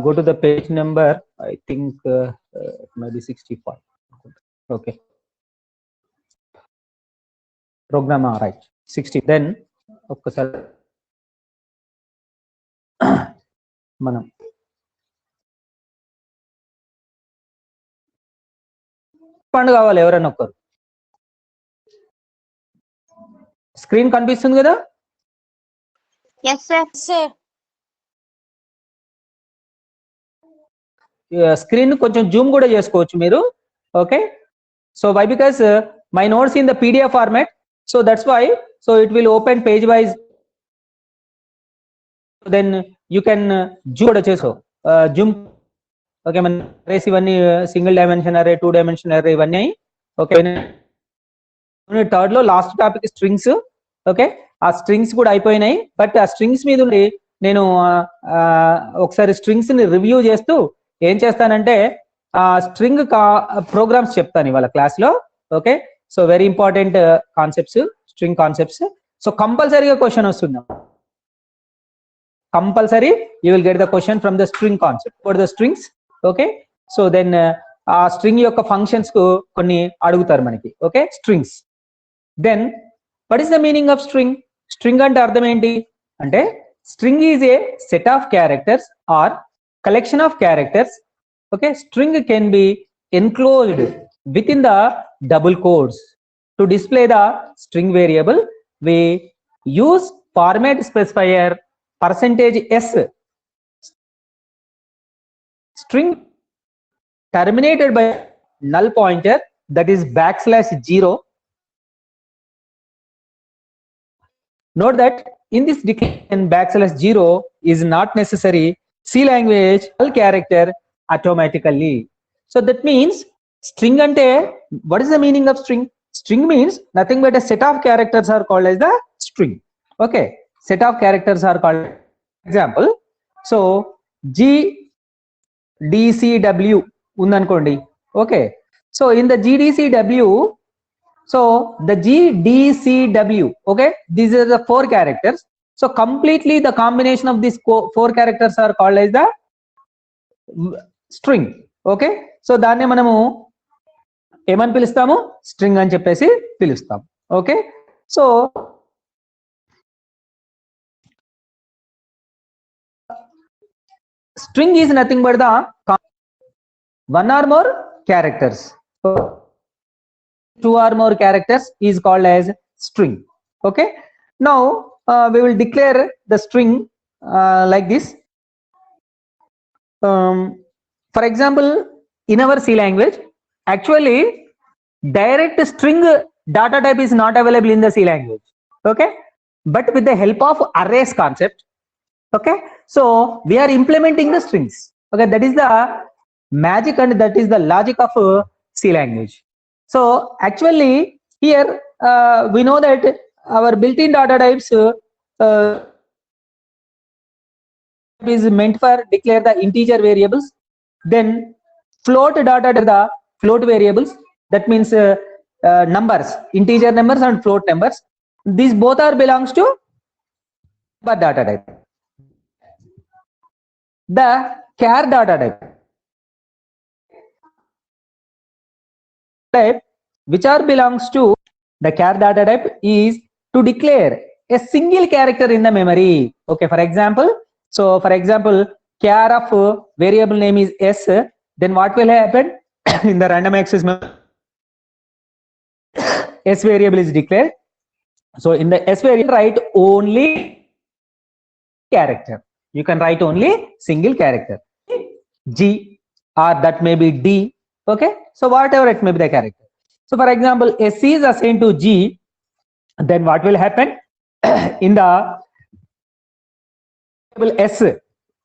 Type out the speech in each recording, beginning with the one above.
go to the page number. I think maybe 65. Okay. Program right 60. Then ఒక్కసారి మనం పండు కావాలి ఎవరైనా ఒక్కరు. స్క్రీన్ కనిపిస్తుంది కదా? Yes, sir. Sir. స్క్రీన్ కొంచెం జూమ్ కూడా చేసుకోవచ్చు మీరు. Okay, so why because my notes in the PDF format, so that's why, so it will open page wise, then you can zoom కూడా చేసుకో జూమ్. ఓకే, మన arrays ఇవన్నీ single dimension array, 2 dimension array ఇవన్నీ. Okay, third లో last topic strings. Okay, ఆ strings కూడా అయిపోయినాయి, but ఆ స్ట్రింగ్స్ మీద ఉండి నేను ఒకసారి స్ట్రింగ్స్ ని రివ్యూ చేస్తూ ఏం చేస్తానంటే ఆ స్ట్రింగ్ ప్రోగ్రామ్స్ చెప్తాను ఇవాళ క్లాస్ లో. Okay, so very important concepts, string concepts. So కంపల్సరీగా క్వశ్చన్ వస్తుంది, compulsory you will get the question from the string concept for the strings. Okay, so then ఆ స్ట్రింగ్ యొక్క ఫంక్షన్స్ కు కొన్ని అడుగుతారు మనకి. Okay, strings. Then what is the meaning of string? String అంటే అర్థం ఏంటి అంటే, string is a set of characters or collection of characters. Okay, string can be enclosed within the double quotes. To display the string variable, we use format specifier %s. String terminated by null pointer, that is \0. Note that in this declaration \0 is not necessary. C language all character automatically. So that means string ante, what is the meaning of string? String means nothing but a set of characters are called as the string. Okay, set of characters are called. Example, so GDCW undankondi. Okay, so in the GDCW, so the GDCW, okay, these are the 4 characters. So completely the combination of these 4 characters are called as the string. Okay, so danne manamu emani pilustamu, string ani cheppesi pilustam. Okay, so string is nothing but the one or more characters. So 2 or more characters is called as string. Okay, now we will declare the string like this. For example, in our C language, actually direct string data type is not available in the C language. Okay, but with the help of arrays concept, okay, so we are implementing the strings. Okay, that is the magic and that is the logic of C language. So actually here we know that our built-in data types is meant for declare the integer variables. Then float data type the float variables, that means numbers, integer numbers and float numbers. These both are belongs to data type. The char data type which are belongs to the char data type is to declare a single character in the memory. Okay, for example, so for example, char of variable name is s, then what will happen in the random access memory, s variable is declared. So in the s variable, write only character, you can write only single character, G or that may be D. Okay, so whatever it may be the character. So for example, S is assigned to G, then what will happen in the variable S,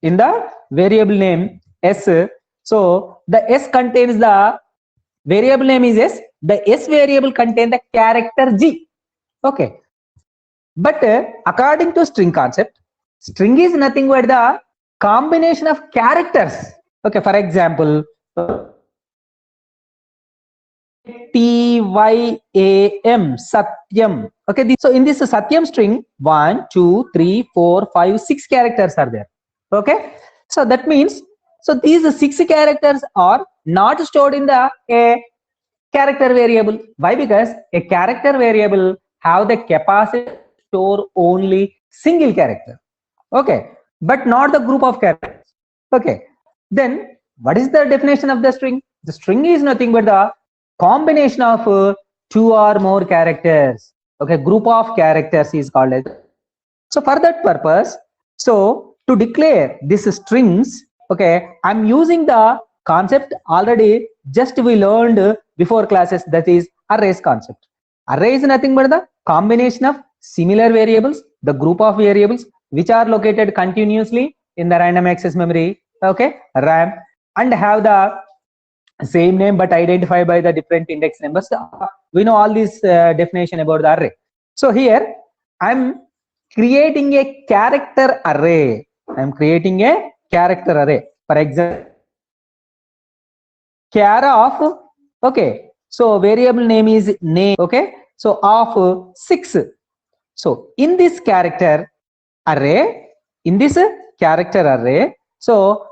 in the variable name S, so the S contains the variable name is S, the S variable contains the character G. Okay, but according to string concept, string is nothing but the combination of characters. Okay, for example, TYAM, Satyam. Okay, so in this Satyam string, 1, 2, 3, 4, 5, 6 characters are there. Okay, So that means, so these 6 characters are not stored in the a character variable. Why? Because a character variable have the capacity to store only single character. Okay, but not the group of characters. Okay, then what is the definition of the string? The string is nothing but the combination of 2 or more characters. Okay, group of characters is called as. So for that purpose, so to declare these strings, okay, I'm using the concept already just we learned before classes, that is arrays concept. Array is nothing but the combination of similar variables, the group of variables which are located continuously in the random access memory, okay, RAM, and have the same name but identified by the different index numbers. We know all this definition about the array. So here I'm creating a character array. I'm creating a character array. For example, char of, okay, so variable name is name, okay, so of 6. So in this character array, so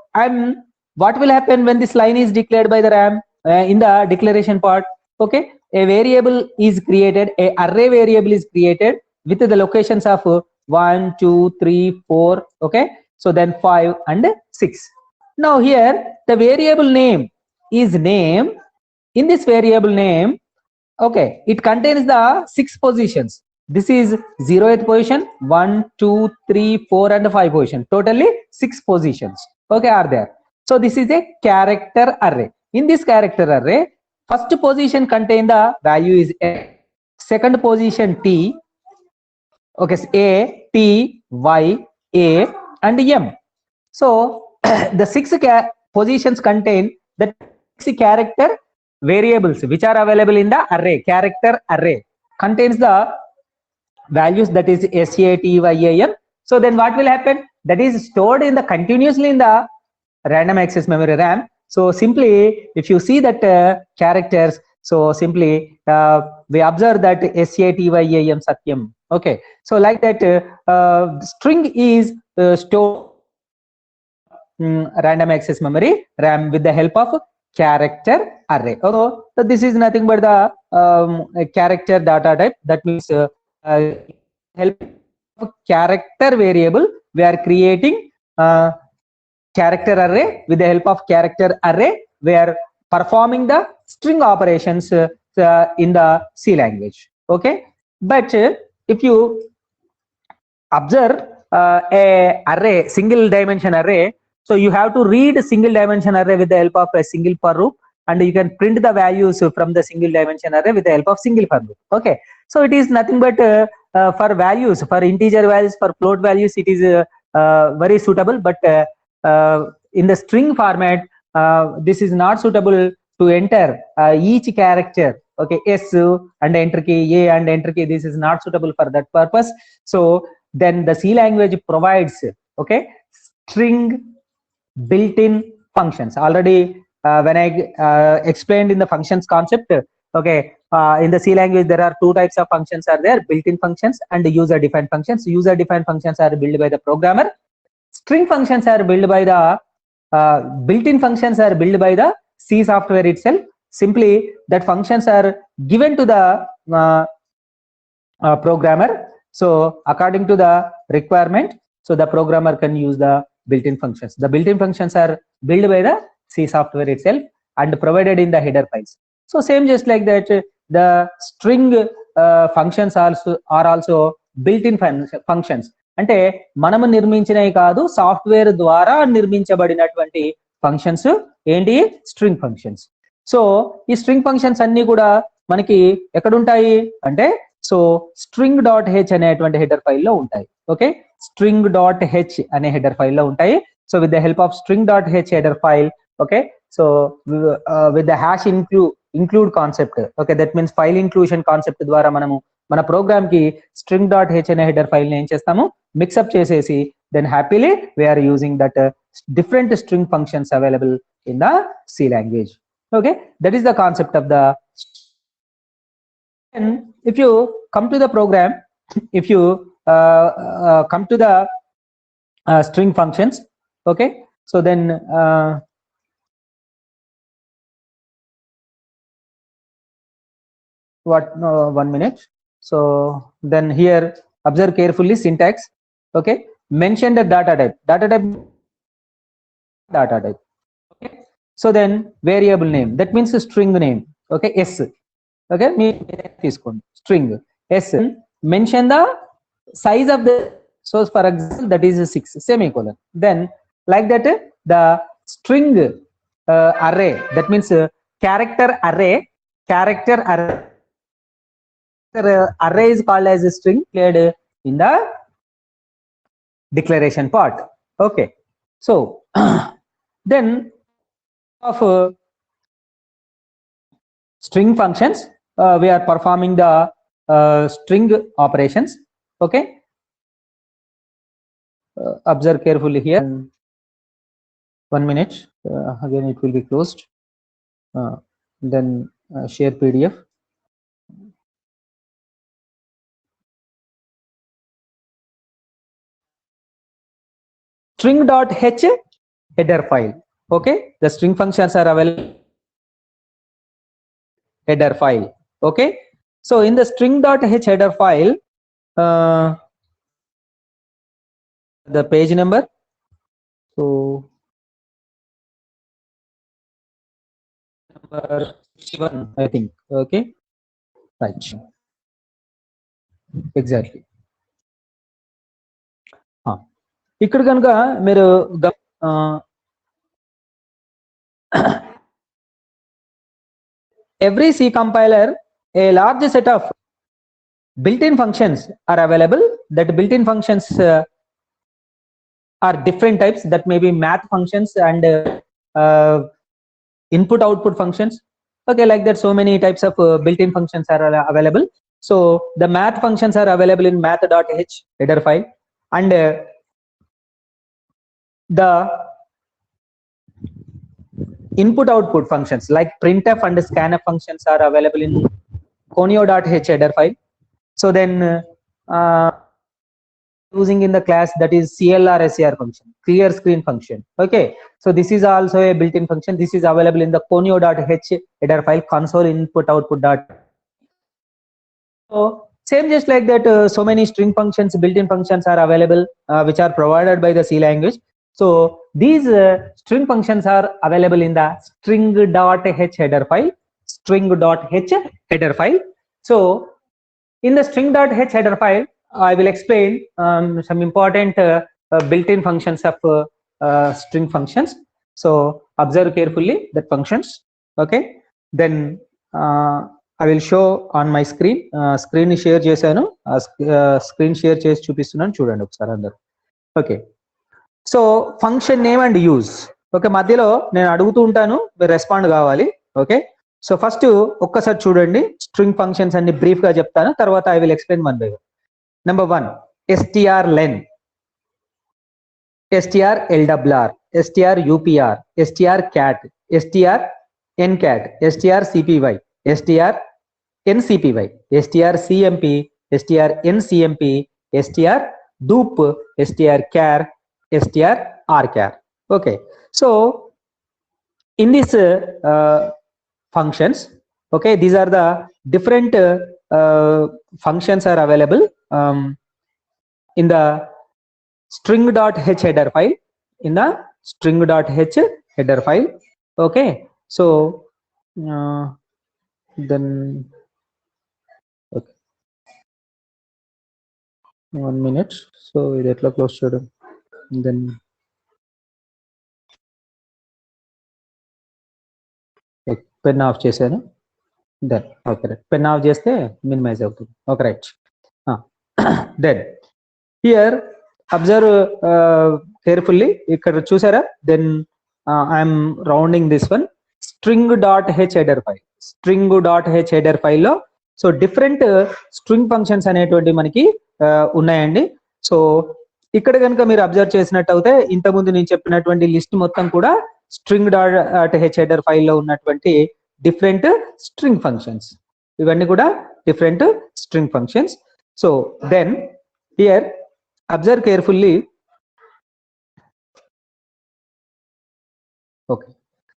what will happen when this line is declared by the RAM? In the declaration part, okay, a variable is created, a array variable is created with the locations of 1, 2, 3, 4, okay, so then 5 and 6. Now here the variable name is name. In this variable name, okay, it contains the 6 positions. This is 0th position, 1, 2, 3, 4 and 5 position. Totally 6 positions, okay, are there. So this is a character array. In this character array, first position contain the value is A, second position T, okay, A, T, Y, A and M. So the 6 positions contain the 6 character variables which are available in the array. Character array contains the values, that is SATYAM. So then what will happen? That is stored in the continuously in the random access memory RAM. So simply if you see that characters, so simply we observe that SATYAM Satyam. Okay, so like that string is stored random access memory RAM with the help of character array. So this is nothing but the character data type. That means help of character variable, we are creating character array. With the help of character array, we are performing the string operations in the C language. Okay, but if you observe a array, single dimension array, so you have to read single dimension array with the help of a single for loop, and you can print the values from the single dimension array with the help of single for loop. Okay, so it is nothing but for values, for integer values, for float values, it is very suitable, but in the string format, this is not suitable to enter each character. Okay, S and enter key, A and enter key, this is not suitable for that purpose. So then the C language provides, okay, string built-in functions. Already when I explained in the functions concept, okay, in the C language there are 2 types of functions are there: built-in functions and user-defined functions. User-defined functions are built by the programmer. String functions are built by the built-in functions are built by the C software itself. Simply that functions are given to the programmer. So according to the requirement, so the programmer can use the built-in functions. The built-in functions are built by the C software itself and provided in the header files. So same just like that, the string functions also are also built-in functions. అంటే మనము నిర్మించినవి కాదు, software ద్వారా నిర్మించబడినటువంటి functions ఏంటి? String functions. So ఈ string functions అన్ని కూడా మనకి ఎక్కడ ఉంటాయి అంటే, సో స్ట్రింగ్ డాట్ హెచ్ అనేటువంటి హెడర్ ఫైల్లో ఉంటాయి. ఓకే, స్ట్రింగ్ డాట్ హెచ్ అనే హెడర్ ఫైల్లో ఉంటాయి. So with the help of string dot H header file, okay, so with the hash include concept, okay, that means file inclusion concept ద్వారా మనము మన programme కి స్ట్రింగ్ డాట్ హెచ్ అనే header file ని ఏం చేస్తాము? మిక్సప్ చేసేసి then happily we are using that different string functions available in the C language. Okay, that is the concept of the. And if you come to the program, if you come to the string functions, okay, So then one minute. So then here observe carefully syntax. Okay, mention the data type. Data type. Okay, so then variable name, that means a string name. Okay, s. Okay, me string s. Mention the size of the source, for example, that is 6 semicolon. Then like that the string array, that means character array array is called as a string played in the declaration part. Okay, so then of string functions, we are performing the string operations. Okay, observe carefully here. 1 minute, again it will be closed. Then share PDF. String.h header file. Okay, the string functions are available header file. Okay, so in the string.h header file, the page number, so number 61, I think. Okay, right, exactly. ఇక్కడ కనుక మీరు every C compiler, a large set of built-in functions are available. That built-in functions are different types. That may be math functions and input output functions. Okay, like that, so many types of built-in functions are available. So the math functions are available in math.h header file, and the input output functions like printf and scanf functions are available in conio.h header file. So then using in the class, that is CLR-SCR function, clear screen function. Okay, so this is also a built-in function. This is available in the conio.h header file, console input output dot. So same just like that, so many string functions, built-in functions are available, which are provided by the C language. So these string functions are available in the string.h header file, string.h header file. So in the string.h header file, I will explain some important built-in functions of string functions. So observe carefully that functions. Okay, then I will show on my screen. Screen share chesanu, screen share chesi chupistunanu, chudandi okasari andaru. Okay, so function name and use. Okay, మధ్యలో నేను అడుగుతూ ఉంటాను, మీరు respond కావాలి. Okay, so first ఒక్కసారి చూడండి, string functions అన్ని brief గా చెప్తాను, తర్వాత I will explain one by one. Number 1 strlen, strlwr, strupr, strcat, strncat, strcpy, strncpy, strcmp, strncmp, strdoop, strchar, strrchar. Okay, so in these functions, okay, these are the different functions are available in the string.h header file, in the string.h header file. Okay, so then okay, 1 minute. So ఇది ఎట్లా close చేయడం, then pen off చేశాను, then okay right, pen off చేస్తే minimize అవుతుంది. Okay right, then here observe carefully, ఇక్కడ చూసారా, then I'm rounding this one, string.h header file, string.h header ఫైల్లో so different string functions అనేటువంటి మనకి ఉన్నాయండి. సో ఇక్కడ కనుక మీరు అబ్జర్వ్ చేసినట్టు అయితే, ఇంతకుముందు నేను చెప్పినటువంటి లిస్ట్ మొత్తం కూడా string.h హెడర్ ఫైల్లో ఉన్నటువంటి డిఫరెంట్ స్ట్రింగ్ ఫంక్షన్స్, ఇవన్నీ కూడా different string functions. So then here observe carefully, Okay.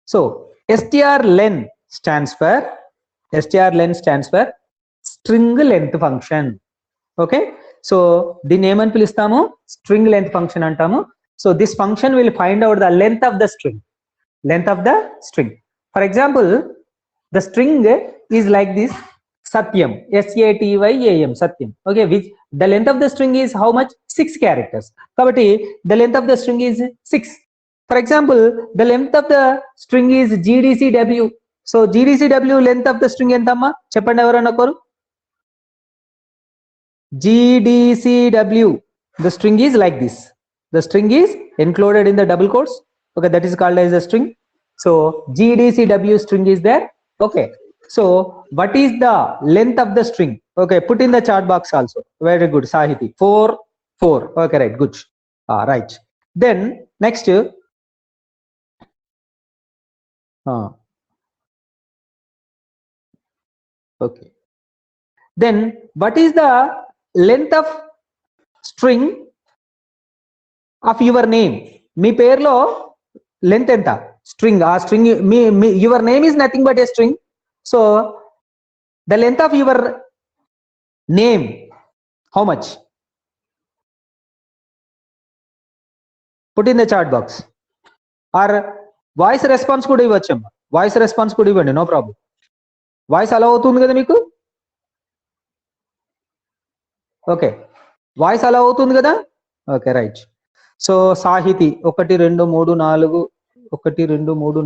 So strlen stands for string length function. Okay. So దీన్ని ఏమని పిలుస్తాము, string length function అంటాము. So this function will find out the length of the string. For example, the string is like this, Satyam, SATYAM, Satyam. Okay, which the length of the string is how much? 6 characters. Kabatti the length of the string is 6. For example, the length of the string is GDCW. So GDCW length of the string entamma cheppandi evarana okoru. GDCW, the string is like this. The string is enclosed in the double quotes. Okay, that is called as a string. So GDCW string is there. Okay, so what is the length of the string? Okay, put in the chat box also. Very good, Sahiti. 4. Okay, right, good. Right. Then next, okay. Then what is the length of string of your name? మీ పేరులో length ఎంత? String. ఆ string me your name is nothing but a string. So the length of your name, how much? Put in the chat box. Or voice response కూడా ఇవ్వచ్చమ్మా. Voice response కూడా ఇవ్వండి, no problem. Voice అలా అవుతుంది కదా మీకు? Okay, voice అలా అవుతుంది కదా? Okay, right. So Sahiti 1 2 3 4 1 2 3 4 5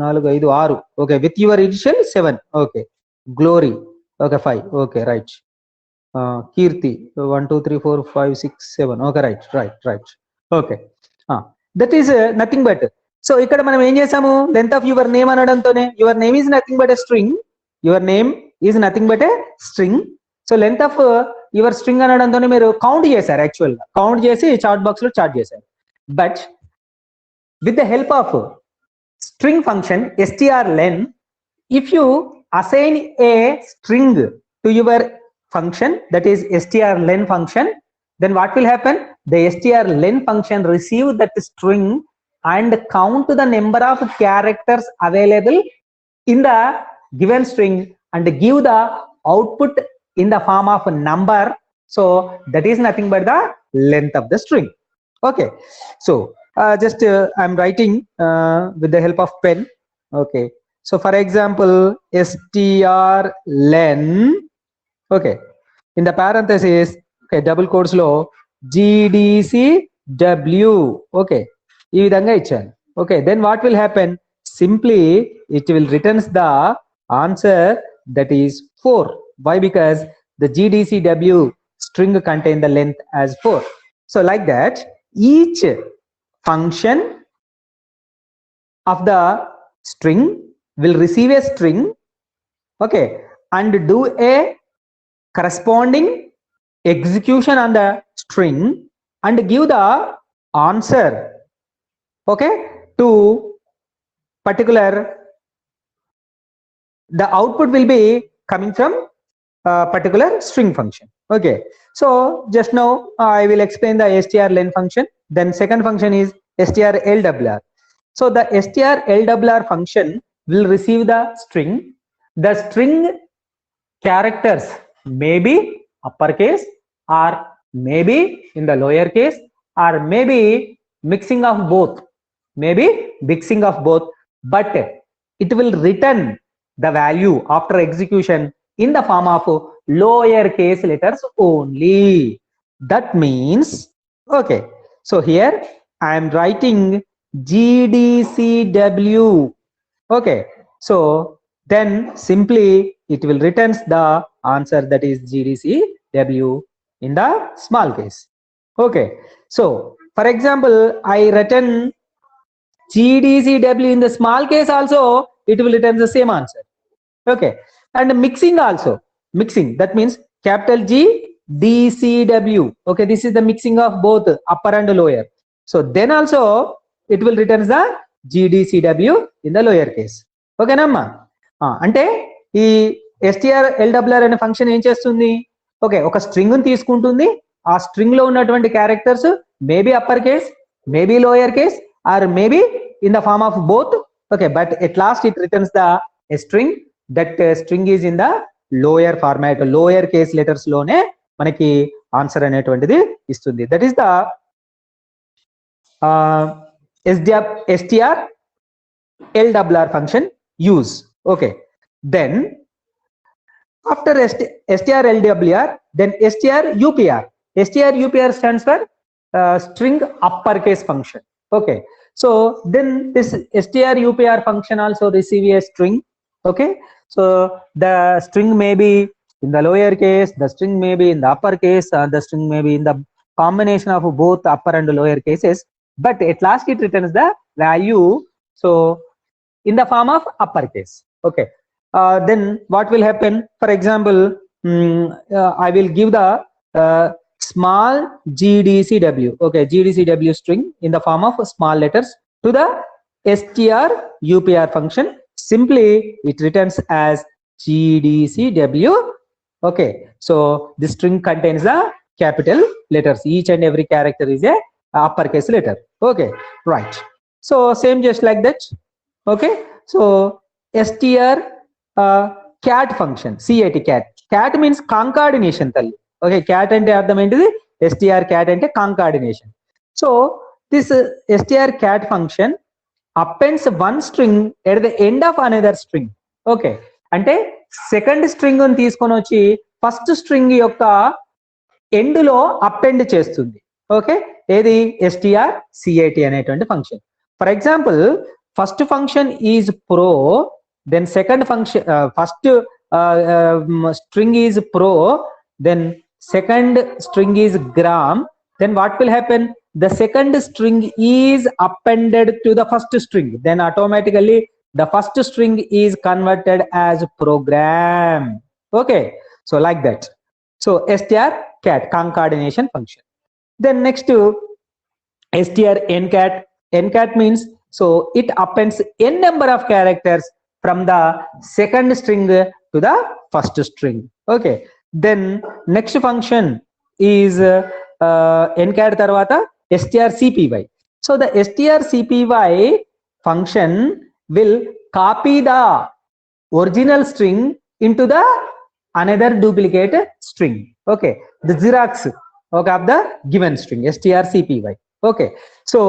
6. Okay, with your initial 7. Okay, Glory okay 5. Okay, right. Keerthi 1 2 3 4 5 6 7. Okay, right. Okay, that is nothing but. So ఇక్కడ మనం ఏం చేసాము, లెంత్ ఆఫ్ యువర్ నేమ్ అనడంతోనే, your name is nothing but a string. So length of your string అనడంతోనే మీరు count చేశారు, actually count చేసి chat box లో చాట్ చేశారు. But with the help of string function strlen, if you assign a string to your function, that is strlen function, then what will happen? The strlen function receive that string and count the number of characters available in the given string and give the output in the form of a number. So that is nothing but the length of the string. Okay, so just I'm writing with the help of pen. Okay, so for example, strlen, okay, in the parenthesis, okay, double quotes lo GDCW. Okay, ee vidhanga ichanu. Okay, then what will happen? Simply it will returns the answer, that is 4. Why? Because the GDCW string contain the length as 4. So like that, each function of the string will receive a string, okay, and do a corresponding execution on the string and give the answer, okay, to particular, the output will be coming from particular string function. Okay, so just now I will explain the strlen function. Then second function is strlwr. So the strlwr function will receive the string. The string characters may be uppercase or maybe in the lower case or maybe mixing of both, but it will return the value after execution in the form of lower case letters only. That means, okay, so here I am writing GDCW. Okay, so then simply it will returns the answer, that is GDCW in the small case. Okay, so for example, I written GDCW in the small case also, it will return the same answer. Okay, and mixing also, that means capital G DCW. Okay, this is the mixing of both upper and lower. So then also it will return the GDCW in the lower case. Okay namma, ante ee strlwr అనే function ఏం చేస్తుంది? Okay, ఒక string ని తీసుకుంటుంది. ఆ string లో ఉన్నటువంటి characters maybe upper case, maybe lower case, or maybe in the form of both Okay, but at last it returns the a string. That string is in the lower format, lower case letters lone manaki answer అనేటువంటిది ఇస్తుంది. That is the str LWR function use. Okay, then after str LWR, then str UPR. Str UPR stands for string uppercase function. Okay, so then this str UPR function also receive a string. Okay, so the string may be in the lower case, the string may be in the upper case, the string may be in the combination of both upper and lower cases, but at last it returns the value so in the form of uppercase. Okay, then what will happen? For example, I will give the small gdcw. Okay, gdcw string in the form of small letters to the str UPR function. Simply it returns as gdcw. Okay, so this string contains the capital letters. Each and every character is a uppercase letter. Okay, right. So same just like that. Okay, so str cat function, cat means concatenation talli. Okay, cat ante ardham entidi str cat ante concatenation. So this str cat function appends one string at the end of another string. Okay, అంటే second string ని తీసుకొని వచ్చి first string యొక్క end లో append చేస్తుంది. Okay, ఏది str cat అనేటువంటి function. For example first function is pro, then second function first string is pro, then second string is gram, then what will happen? The second string is appended to the first string, then automatically the first string is converted as program. Okay, so like that. So str cat concatenation function. Then next str ncat means so it appends n number of characters from the second string to the first string. Okay, then next function is ncat tarvata strcpy. So the strcpy function will copy the original string into the another duplicate string. Okay, the xerox of the given string strcpy. Okay, so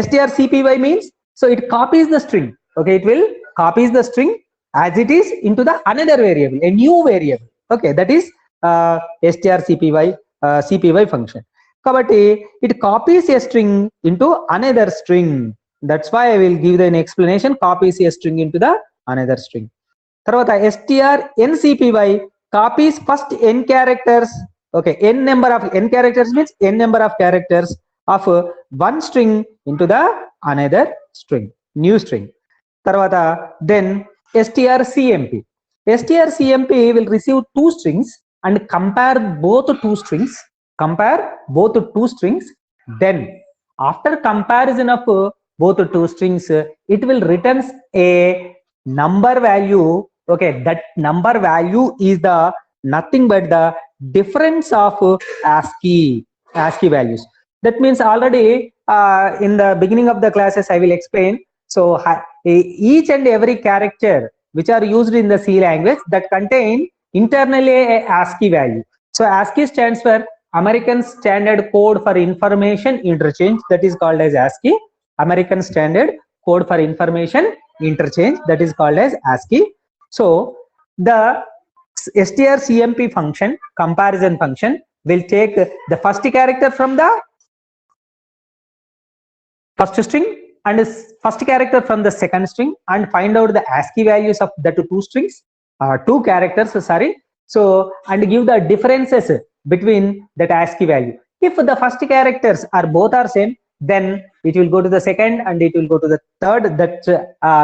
strcpy means so it copies the string. Okay, it will copies the string as it is into the another variable, a new variable. Okay, that is strcpy cpy function. Kabatti it copies a string into another string. That's why I will give an explanation. Copies a string into the another string. Tarvata str ncpy copies first n characters. Okay, n number of n characters means n number of characters of one string into the another string, new string. Tarvata then strcmp will receive two strings and compare both two strings. Then after comparison of both two strings, it will returns a number value. Okay, that number value is the nothing but the difference of ASCII values. That means already in the beginning of the classes I will explain. So each and every character which are used in the C language that contain internally a ASCII value. So ASCII stands for American Standard Code for Information Interchange, that is called as ASCII. American Standard Code for Information Interchange, that is called as ASCII. So the strcmp function, comparison function, will take the first character from the first string and first character from the second string and find out the ASCII values of the two strings, two characters, sorry. So and give the differences between that ASCII value. If the first characters are both are same, then it will go to the second and it will go to the third, that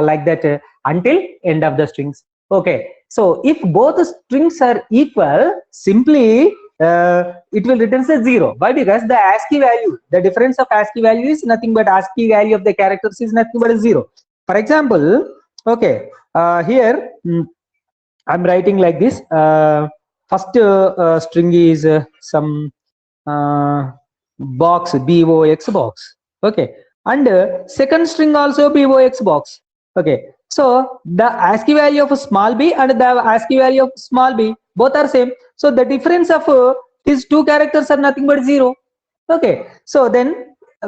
like that until end of the strings. Okay, so if both strings are equal, simply it will return a 0. Why? Because the ASCII value, the difference of ASCII value is nothing but ASCII value of the characters is nothing but a 0. For example, okay, here I'm writing like this. First string is some box, box box. Okay, and second string also box box. Okay, so the ASCII value of small b and the ASCII value of small b both are same, so the difference of these two characters are nothing but 0. Okay, so then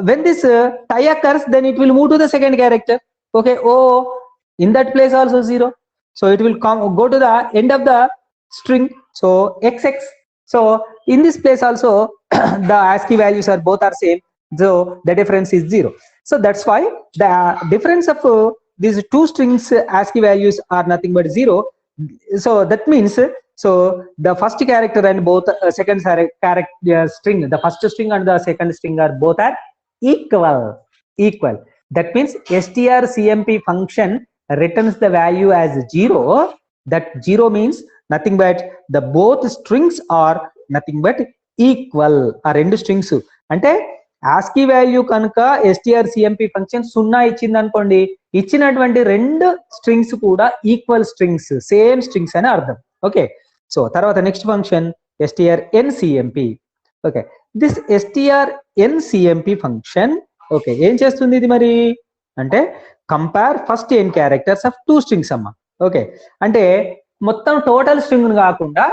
when this tie occurs, then it will move to the second character. Okay, oh, in that place also 0, so it will go to the end of the string, so xx. So in this place also the ASCII values are both are same, so the difference is 0. So that's why the difference of these two strings ASCII values are nothing but 0. So that means, so the first character and both second character string, the first string and the second string are both are equal. That means strcmp function returns the value as 0. That 0 means nothing but the both strings are nothing but equal. ఆ రెండు strings అంటే ASCII value కనుక strcmp function 0 ఇచ్చింది అనుకోండి, ఇచ్చినటువంటి రెండు strings కూడా equal strings, same strings అని అర్థం. ఓకే, సో తర్వాత next function strncmp. Okay, this strncmp function okay ఏం చేస్తుంది ఇది మరి అంటే compare first n characters of two strings అమ్మ. ఓకే, అంటే మొత్తం టోటల్ స్ట్రింగ్ కాకుండా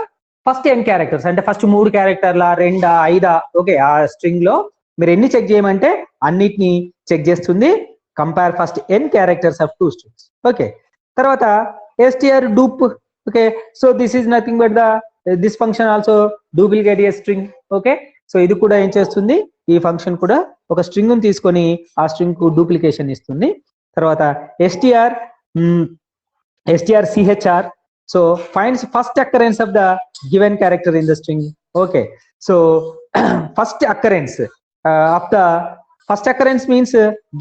ఫస్ట్ n క్యారెక్టర్స్ అంటే ఫస్ట్ 3 క్యారెక్టర్ల 2 5 ఓకే ఆ స్ట్రింగ్ లో మీరు ఎన్ని చెక్ చేయమంటే అన్నిటిని చెక్ చేస్తుంది. Compare first n characters of two strings. Okay, తర్వాత strdup. Okay, so this is nothing but this function also duplicate a string. Okay, so ఇది కూడా ఏం చేస్తుంది, ఈ ఫంక్షన్ కూడా ఒక స్ట్రింగ్ ని తీసుకొని ఆ స్ట్రింగ్ కు డూప్లికేషన్ ఇస్తుంది. తర్వాత strchr, so finds first occurrence of the given character in the string. Okay, so first occurrence of the first occurrence means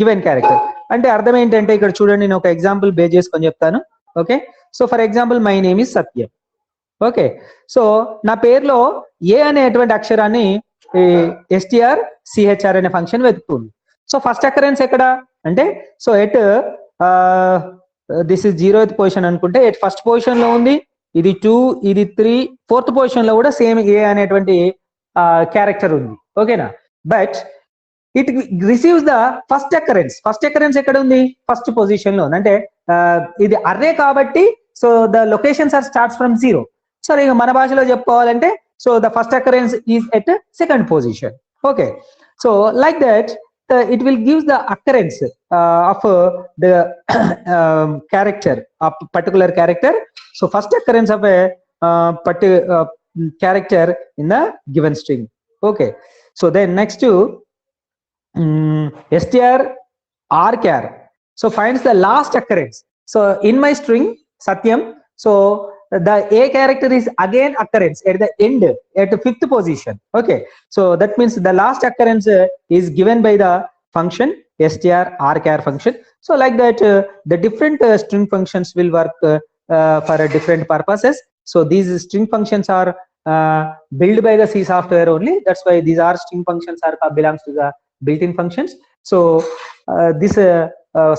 given character. అంటే అర్థం ఏంటంటే ఇక్కడ చూడండి, నేను ఒక ఎగ్జాంపుల్ బేస్ చేసుకొని చెప్తాను. Okay, so for example my name is Satyam. Okay, so నా పేరులో ఏ అనేటువంటి అక్షరాన్ని strchr అనే ఫంక్షన్ వెతుకుతుంది. సో ఫస్ట్ అకరెన్స్ ఎక్కడ అంటే, so at this is 0th position అనుకుంటే ఎట్ ఫస్ట్ పొజిషన్ లో ఉంది, ఇది 2, ఇది 3, 4th పొజిషన్ లో కూడా సేమ్ ఏ అనేటువంటి క్యారెక్టర్ ఉంది. ఓకేనా, but it receives the first occurrence. First occurrence ఎక్కడ ఉంది, ఫస్ట్ పొజిషన్ లో ఉంది. అంటే ఇది అర్రే కాబట్టి so the locations are starts from 0. So ఇక మన భాషలో చెప్పుకోవాలంటే, so the first occurrence is at second position. Okay, so like that it will give the occurrence of the character of particular character. So first occurrence of a character in the given string. Okay, so then next to strrchar, so finds the last occurrence. So in my string Satyam, so the a character is again occurrence at the end at the 5th position. Okay, so that means the last occurrence is given by the function strrchar function. So like that the different string functions will work for different purposes. So these string functions are built by the C software only. That's why these are string functions are belongs to the built-in functions. So this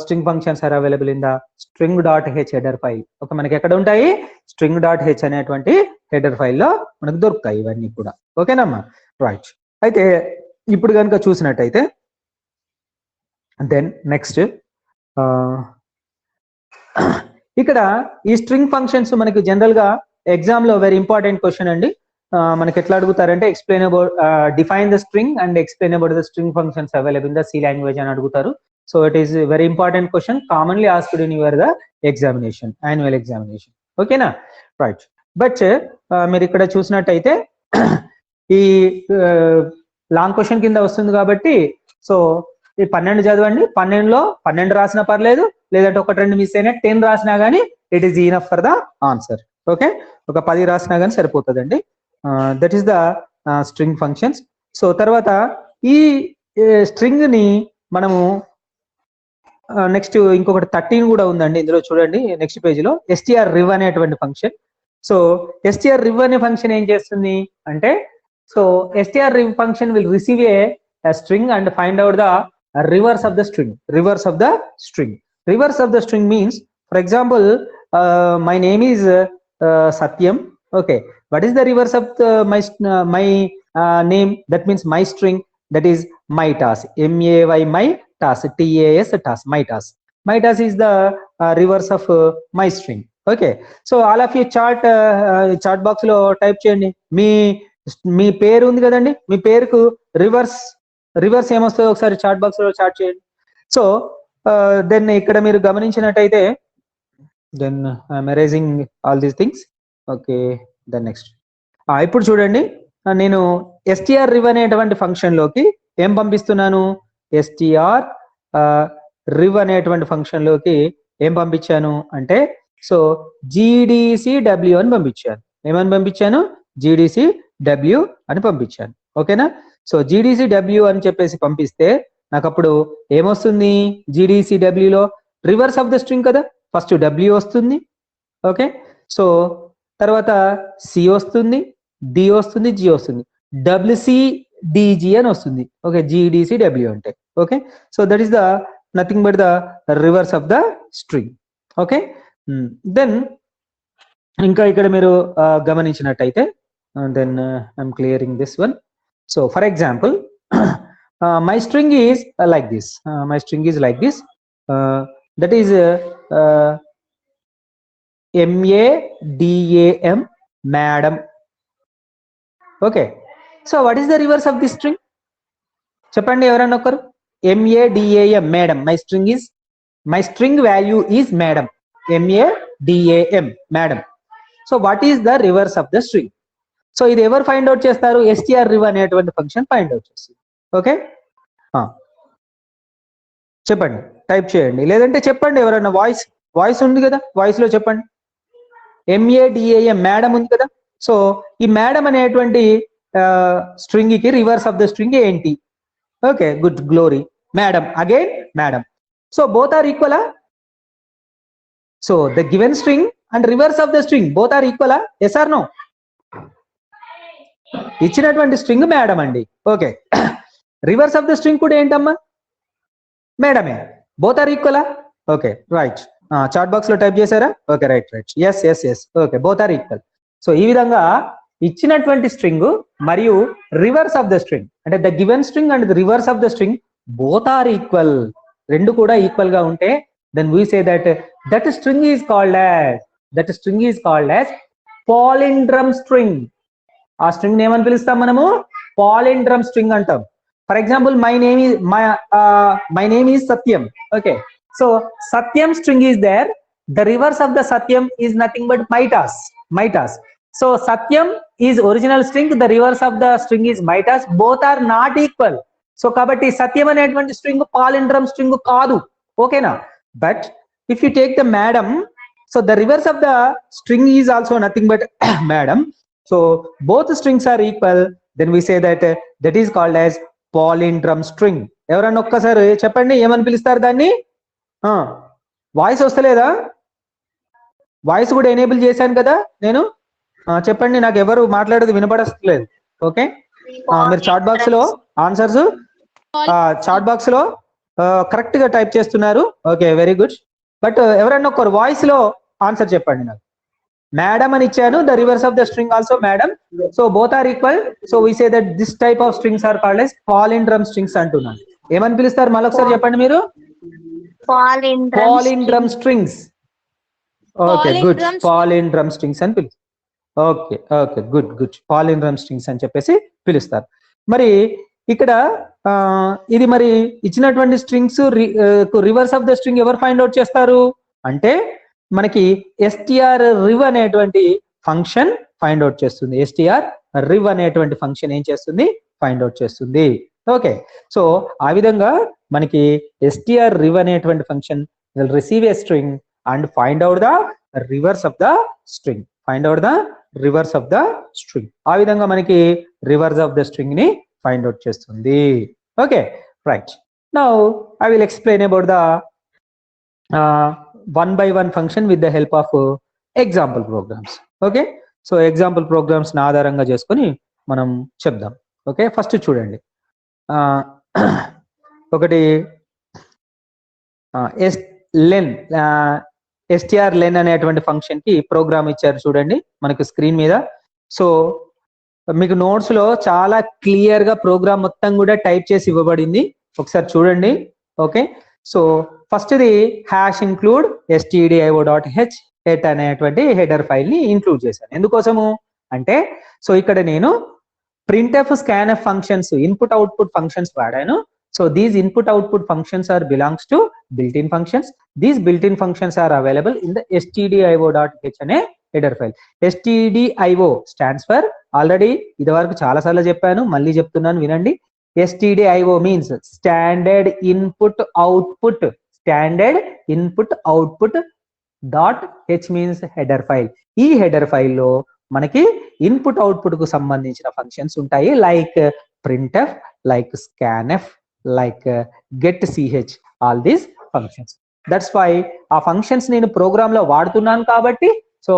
string functions are available in the string.h header file. Okay, మనకి ఎక్కడ ఉంటాయి, string.h అనేటువంటి header file లో మనకు దొరుకుతాయి ఇవన్నీ కూడా. ఓకేనమ్మా, రైట్. అయితే ఇప్పుడు కనుక చూసినట్టయితే దెన్ నెక్స్ట్ ఇక్కడ ఈ స్ట్రింగ్ ఫంక్షన్స్ మనకి జనరల్ గా ఎగ్జామ్ లో వెరీ ఇంపార్టెంట్ క్వశ్చన్ అండి. మనకి ఎట్లా అడుగుతారంటే explain about define the string and explain about the string functions available in the C language అని అడుగుతారు. So it is very important question, commonly asked in your the examination, annual examination. ఓకేనా, right. But మీరు ఇక్కడ చూసినట్టయితే ఈ long question కింద వస్తుంది కాబట్టి, సో ఈ 12 చదవండి. 12లో 12 రాసినా పర్లేదు, లేదంటే 1-2 మిస్ అయినా 10 రాసినా కానీ it is enough for the answer. Okay, ఒక 10 రాసినా కానీ సరిపోతుందండి. That is the string functions. So తర్వాత ఈ స్ట్రింగ్ ని మనము నెక్స్ట్ ఇంకొకటి 13 కూడా ఉందండి ఇందులో చూడండి నెక్స్ట్ పేజీలో, strriv అనేటువంటి ఫంక్షన్. సో strriv అనే ఫంక్షన్ ఏం చేస్తుంది అంటే, so strriv function will receive a string and find out the reverse of the string. Reverse of the string. Reverse of the string means, for example, my name is Satyam. Okay, what is the reverse of my name? That means my string, that is my task. MAY my task, TAS task, my task. mytas is the reverse of myString. Okay, so all of you chat box లో type చేయండి. మీ పేరు ఉంది కదండి, మీ పేరుకు reverse ఏమొస్తుందో ఒకసారి chat box లో చాట్ చేయండి. సో దెన్ ఇక్కడ మీరు గమనించినట్టయితే then I'm erasing all these things. Okay, then next ఇప్పుడు చూడండి, నేను str riv అనేటువంటి ఫంక్షన్ లోకి ఏం పంపిస్తున్నాను, str riv అనేటువంటి ఫంక్షన్ లోకి ఏం పంపించాను అంటే, సో gdcw అని పంపించాను. ఏమని పంపించాను, gdcw అని పంపించాను. ఓకేనా, సో gdcw అని చెప్పేసి పంపిస్తే నాకు అప్పుడు ఏమొస్తుంది, gdcw లో రివర్స్ ఆఫ్ ద స్ట్రింగ్ కదా, ఫస్ట్ w వస్తుంది. ఓకే, సో తర్వాత c వస్తుంది, d వస్తుంది, g వస్తుంది, wcdg అని వస్తుంది. ఓకే, gdcw అంటే. Okay, so that is the nothing but the reverse of the string. Okay, then ఇంకా ఇక్కడ మీరు గమనించినట్టయితే, then I'm clearing this one. So for example my string is like this, that is madam, madam. Okay, so what is the reverse of this string? చెప్పండి ఎవరన్నా ఒకరు. madam, madam. My string value is madam, madam, madam. So what is the reverse of the string? So ఇది ఎవరు find out చేస్తారు, str riv అనేటువంటి function find out చేస్తుంది. Okay, చెప్పండి, type చేయండి, లేదంటే చెప్పండి ఎవరైనా. వాయిస్ ఉంది కదా, వాయిస్ లో చెప్పండి. madam, మేడం ఉంది కదా. సో ఈ మేడం అనేటువంటి స్ట్రింగ్ కి రివర్స్ ఆఫ్ ద స్ట్రింగ్ ఏంటి? Okay, good, Glory, madam, again madam. So both are ఈక్వలా? So the given string and reverse of the string both are ఈక్వలా? Yes or no? ఇచ్చినటువంటి string madam అండి. Okay, reverse of the string కూడా ఏంటమ్మా, మేడమే. Both are ఈక్వలా? Okay, right. Chat box లో type చేశారా? Okay, right. Yes. Okay, both are equal. So ఈ విధంగా ఇచ్చినటువంటి స్ట్రింగ్ మరియు రివర్స్ ఆఫ్ ద స్ట్రింగ్, అంటే the given string and the reverse of the string both are equal, రెండు కూడా ఈక్వల్ గా ఉంటే then we say that string is called as palindrome string. ఆ స్ట్రింగ్ ఏమని పిలుస్తాం మనము? పాలిండ్రమ్ స్ట్రింగ్ అంటాం. For example, my name is Satyam. Okay, so Satyam string is there. The reverse of the Satyam is nothing but Maytas. So Satyam is original string, the reverse of the string is Maytas. Both are not equal. So కాబట్టి సత్యం అనేటువంటి string palindrome string కాదు. ఓకేనా? But if you take the madam, so the reverse of the string is also nothing but madam. So both strings are equal, then we say that is called as palindrome string. ఎవరన్నా ఒక్కసారి చెప్పండి, ఏమని పిలుస్తారు దాన్ని? Voice వస్తలేదా? Voice కూడా enable చేశాను కదా నేను. చెప్పండి, నాకు ఎవరు మాట్లాడేది వినపడలేదు. ఓకే, మీరు చాట్ బాక్స్ లో ఆన్సర్స్ చాట్ బాక్స్ లో కరెక్ట్ గా టైప్ చేస్తున్నారు. Okay, very good. బట్ ఎవరన్నా ఒక్కరు వాయిస్ లో ఆన్సర్ చెప్పండి నాకు. మేడం అని ఇచ్చాను, the reverse of the string also madam. So both are equal. So we say that this type of strings are called as palindrome strings అంటున్నాను. ఏమని పిలుస్తారు మళ్ళొకసారి చెప్పండి మీరు? Palindrome strings. Okay, good, palindrome strings అని పిలుస్తారు. ఓకే, గుడ్, పాలిండ్రమ్ స్ట్రింగ్స్ అని చెప్పేసి పిలుస్తారు. మరి ఇక్కడ ఇది మరి ఇచ్చినటువంటి strings reverse of the string ఎవరు ఫైండ్ అవుట్ చేస్తారు అంటే మనకి str riv అనేటువంటి ఫంక్షన్ ఫైండ్ అవుట్ చేస్తుంది. str riv అనేటువంటి ఫంక్షన్ ఏం చేస్తుంది? ఫైండ్ అవుట్ చేస్తుంది. ఓకే, సో ఆ విధంగా మనకి str riv అనేటువంటి function will receive a string and find out the reverse of the string. ఆ విధంగా మనకి రివర్స్ ఆఫ్ ద స్ట్రింగ్ ని ఫైండ్ అవుట్ చేస్తుంది. Okay, right. Now I will explain about the one by one function with the help of example programs. Okay, so example programs ని ఆధారంగా చేసుకొని మనం చెప్దాం. ఓకే, ఫస్ట్ చూడండి, ఒకటి str len అనేటువంటి ఫంక్షన్ కి ప్రోగ్రామ్ ఇచ్చారు చూడండి మనకు స్క్రీన్ మీద. సో మీకు నోట్స్ లో చాలా క్లియర్ గా ప్రోగ్రామ్ మొత్తం కూడా టైప్ చేసి ఇవ్వబడింది, ఒకసారి చూడండి. Okay, so first the hash include stdio.h హెట్ అనేటువంటి హెడర్ ఫైల్ ని ఇంక్లూడ్ చేశాను. ఎందుకోసము అంటే సో ఇక్కడ నేను printf scanf functions input output functions వాడాను. So these input output functions are belongs to built-in functions. These built-in functions are available in the stdio.h అనే header file. stdio stands for already ఇది వరకు చాలా సార్లు చెప్పాను, మళ్ళీ చెప్తున్నాను వినండి. stdio means standard input output. Standard input output dot H means header file. ఈ హెడర్ ఫైల్లో మనకి ఇన్పుట్ అవుట్పుట్ కు సంబంధించిన ఫంక్షన్స్ ఉంటాయి, like printf, like scanf, like getch, all these functions. That's why ఆ ఫంక్షన్స్ నేను ప్రోగ్రామ్ లో వాడుతున్నాను కాబట్టి so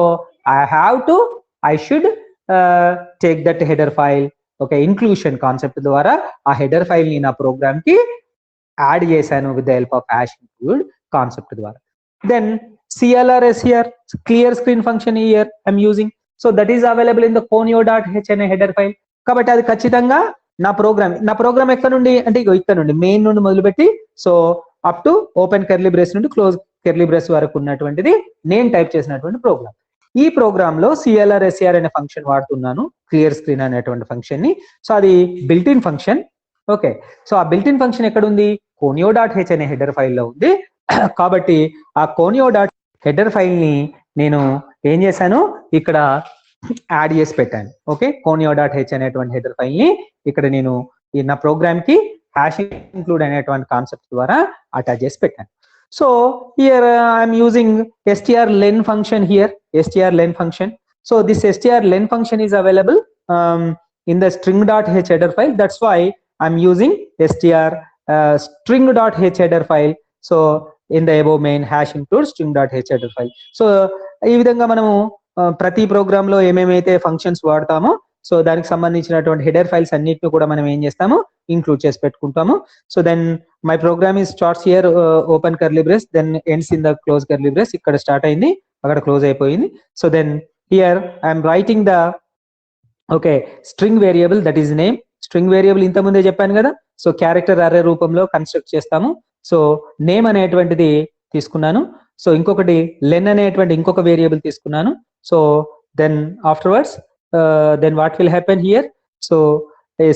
I should take that header file. Okay, inclusion concept ద్వారా ఆ హెడర్ ఫైల్ ని నా ప్రోగ్రామ్ కి యాడ్ చేశాను with the help of hash include concept ద్వారా. Then CLRS here, clear screen function here I'm using. So that is available in the conio.h అనే header file. కాబట్టి అది ఖచ్చితంగా నా ప్రోగ్రామ్ ఎక్కడ నుండి అంటే ఇక్కడ నుండి మెయిన్ నుండి మొదలుపెట్టి so up to open curly brace నుండి క్లోజ్ కర్లీ బ్రేస్ వరకు ఉన్నటువంటిది నేను టైప్ చేసినటువంటి ప్రోగ్రామ్. ఈ ప్రోగ్రామ్ లో CLRSR అనే ఫంక్షన్ వాడుతున్నాను, క్లియర్ స్క్రీన్ అనేటువంటి ఫంక్షన్ ని. సో అది బిల్ట్-ఇన్ ఫంక్షన్. ఓకే, సో ఆ బిల్ట్-ఇన్ ఫంక్షన్ ఎక్కడ ఉంది? conio.h అనే హెడర్ ఫైల్లో ఉంది. కాబట్టి ఆ conio.h హెడర్ ఫైల్ ని నేను ఏం చేశాను, ఇక్కడ యాడ్ చేసి పెట్టాను. ఓకే, conio.h అనేటువంటి హెడర్ ఫైల్ ని ఇక్కడ నేను నా ప్రోగ్రామ్ కి హ్యాష్ ఇంక్లూడ్ అనేటువంటి కాన్సెప్ట్ ద్వారా అటాచ్ చేసి పెట్టాను. So here I'm using strlen function here, strlen function. So this strlen function is available in the string.h header file. That's why I'm using string.h header file. So in the above main hash include string.h header file. So ఈ విధంగా మనము ప్రతి programme లో ఏమేమైతే functions వాడతామో so దానికి సంబంధించినటువంటి header files అన్నిటిని కూడా మనం ఏం చేస్తాము, ఇంక్లూడ్ చేసి పెట్టుకుంటాము. So then my program is starts here open curly brace, then ends in the close curly brace. ఇక్కడ స్టార్ట్ అయింది, అక్కడ క్లోజ్ అయిపోయింది. So then here I'm writing the okay string variable, that is name. String variable ఇంత ముందే చెప్పాను కదా, so character array రూపంలో construct చేస్తాము. సో నేమ్ అనేటువంటిది తీసుకున్నాను. సో ఇంకొకటి లెన్ అనేటువంటి ఇంకొక వేరియబుల్ తీసుకున్నాను. So then afterwards then what will happen here, so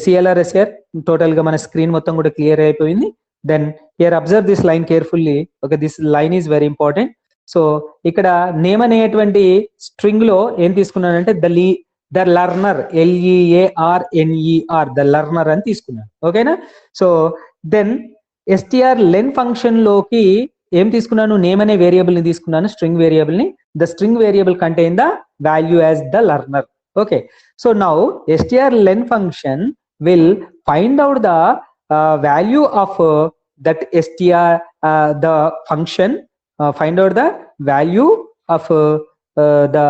CLRSR total గా మన స్క్రీన్ మొత్తం కూడా క్లియర్ అయిపోయింది. Then here observe this line carefully. Okay, this line is very important. So ఇక్కడ నేమ్ అనేటువంటి స్ట్రింగ్ లో ఏం తీసుకున్నానంటే the learner, LEARNER, the learner అని తీసుకున్నాను. ఓకేనా. సో దెన్ strlen ఫంక్షన్ లోకి ఏం తీసుకున్నాను, నేమ్ అనే వేరియబుల్ ని తీసుకున్నాను, స్ట్రింగ్ వేరియబుల్ ని. The string variable contain the value as the learner. Okay, so now strlen function will find out the value of that the function find out the value of the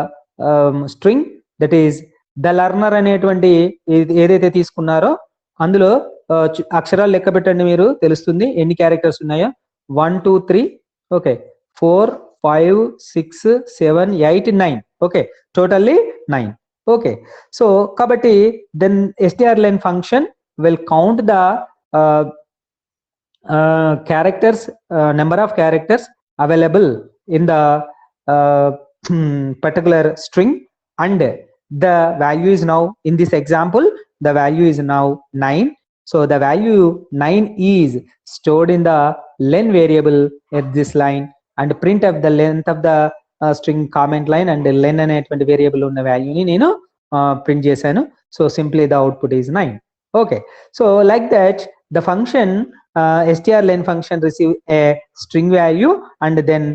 string, that is the learner అనేటువంటి ఏదైతే తీసుకున్నారో అందులో అక్షరాలు లెక్క పెట్టండి, మీరు తెలుస్తుంది ఎన్ని క్యారెక్టర్స్ ఉన్నాయో. 1 2 3 okay 4 5 6 7 8 9 okay, totally 9. Okay, so కాబట్టి then strlen function will count the characters, number of characters available in the particular string, and the value is now, in this example the value is now 9. So the value 9 is stored in the len variable at this line, and printf the length of the string comment line, and len అనేటువంటి variable ఉన్న వాల్యూని నేను print చేశాను. So simply the output is 9. Okay, so like that the function strlen function receive a string value, and then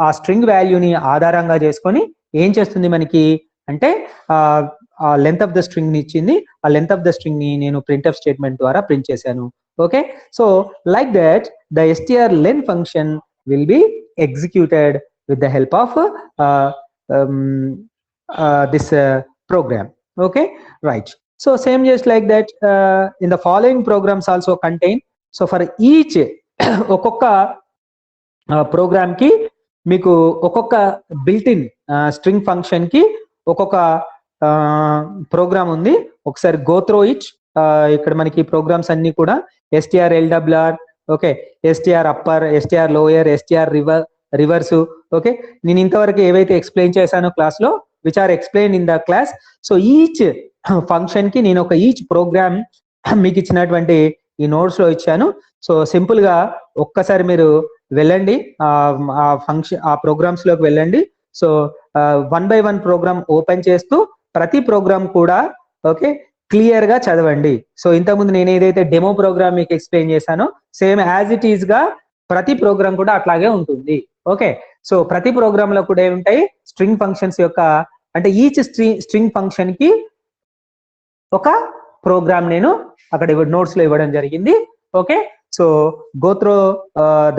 ఆ string వాల్యూని ఆధారంగా చేసుకొని ఏం చేస్తుంది మనకి అంటే ఆ లెంత్ ఆఫ్ ద స్ట్రింగ్ ని ఇచ్చింది. ఆ లెంత్ ఆఫ్ ద స్ట్రింగ్ ని నేను printf స్టేట్మెంట్ ద్వారా ప్రింట్ చేశాను. Okay, so like that the strlen function will be executed with the help of this program. Okay, right. So same just like that in the following programs also contain. So for each ఒక్కొక్క programme కి మీకు ఒక్కొక్క built in string function కి ఒక్కొక్క programme ఉంది. ఒకసారి go through it. ఇక్కడ మనకి ప్రోగ్రామ్స్ అన్ని కూడా strlwr, okay, STR upper, STR lower, STR reverse. Okay, నేను ఇంతవరకు ఏవైతే ఎక్స్ప్లెయిన్ చేశానో క్లాస్ లో, which are explain in the class. So each function కి నేను ఒక ఈచ్ ప్రోగ్రామ్ మీకు ఇచ్చినటువంటి ఈ నోట్స్ లో ఇచ్చాను. సో సింపుల్ గా ఒక్కసారి మీరు వెళ్ళండి, ఆ ఫంక్షన్ ఆ ప్రోగ్రామ్స్ లోకి వెళ్ళండి. సో 1 by 1 ప్రోగ్రామ్ ఓపెన్ చేస్తూ ప్రతి ప్రోగ్రామ్ కూడా ఓకే క్లియర్ గా చదవండి. సో ఇంతకుముందు నేను ఏదైతే డెమో ప్రోగ్రామ్ మీకు ఎక్స్ప్లెయిన్ చేశానో సేమ్ యాజ్ ఇట్ ఈస్ గా ప్రతి ప్రోగ్రామ్ కూడా అట్లాగే ఉంటుంది. ఓకే, సో ప్రతి ప్రోగ్రామ్ లో కూడా ఏముంటాయి, స్ట్రింగ్ ఫంక్షన్స్ యొక్క, అంటే ఈచ్ స్ట్రింగ్ ఫంక్షన్ కి ఒక ప్రోగ్రామ్ నేను అక్కడ నోట్స్ లో ఇవ్వడం జరిగింది. Okay, so go through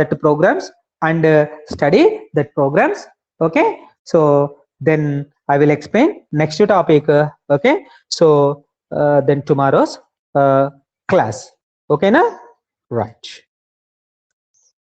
that programs and study that programs. Okay, so then I will explain next topic. Okay, so then tomorrow's class. Okay na, right.